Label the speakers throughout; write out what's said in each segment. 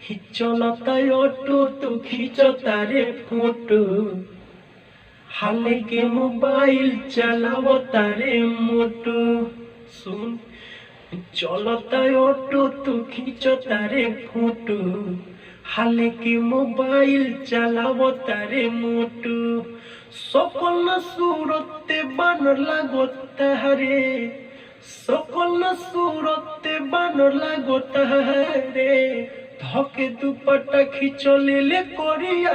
Speaker 1: चलता ऑटो तू खींचता रे फोटो, हाले के मोबाइल चलावता रे मोटो। सुन, चलता ऑटो तू खींचता रे फोटो, हाले के मोबाइल चलावता रे मोटो। सकल सूरते बानर लागता रे, सकल सूरते बानर लागता रे। धके दुपट्टा खिंचले करिया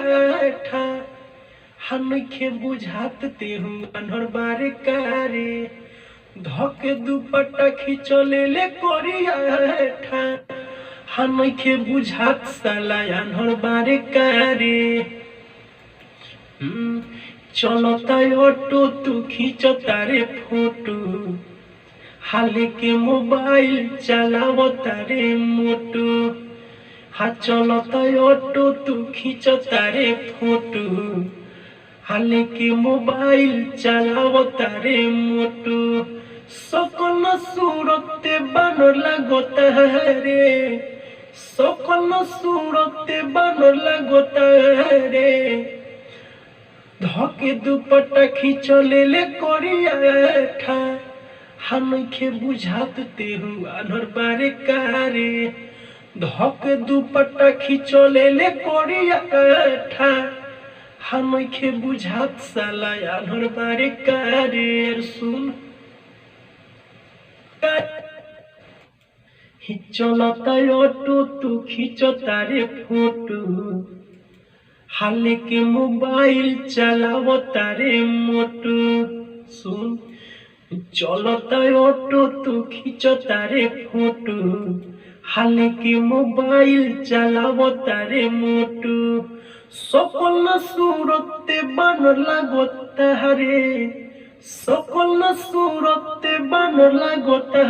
Speaker 1: हनखे बुझात तेहू बानर बारे कारे। धके दुपट्टा खिंचले करिया हनखे बुझात साला आन्हर बारे कारे। चलता ऑटो तू खींचता रे फोटो, हाले के मोबाइल चलावता रे मोटो। चलता ऑटो तू खींचता रे फोटो, हाले के मोबाइल चलावता रे मोटो। सकल सूरते बानर लागता रे, सकल सूरते बानर लागता रे। धके दुपट्टा खिंचले करिया हनखे बुझात तेहू आन्हर बारे कारे। धके दुपट्टा खिंचले करिया हनखे बुझात साला आन्हर बारे कारे। सुन, चलता ऑटो तू खींचता रे फोटो, हाले के मोबाइल चलावता रे मोटो। सुन, चलता ऑटो तू खींचता रे फोटो, हाले के मोबाइल चलावता रे मोटो। सकल सूरते बानर लागता रे, सकल सूरते बानर लागता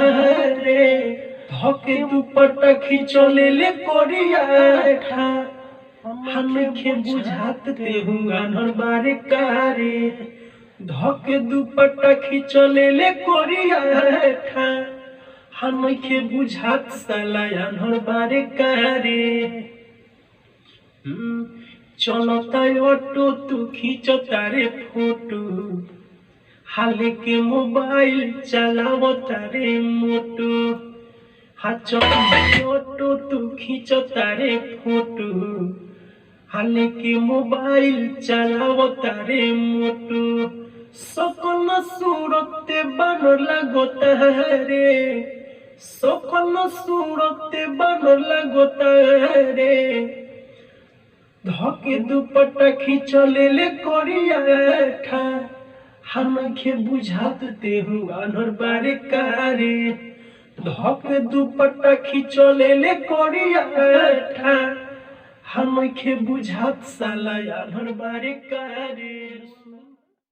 Speaker 1: रे। धके दुपट्टा खिंचले करिया हनखे बुझात तेहू आन्हर बारे कारे। धके दुपट्टा खिंचले करिया हनखे बुझात साला आन्हर बारे कारे। चलता ऑटो तू खींचता रे फोटो, हाले के मोबाइल चलावता रे मोटो। चलता ऑटो तू खींचता रे फोटो, हाले के मोबाइल चलावता रे मोटो। सकल सूरते बानर लागता रे, सकल सूरते बानर लागता रे। धके दुपट्टा खिंचले करिया हनखे बुझात तेहू आन्हर बारे कारे। धके दुपट्टा खिंचले करिया हनखे बुझात साला आन्हर बारे कारे।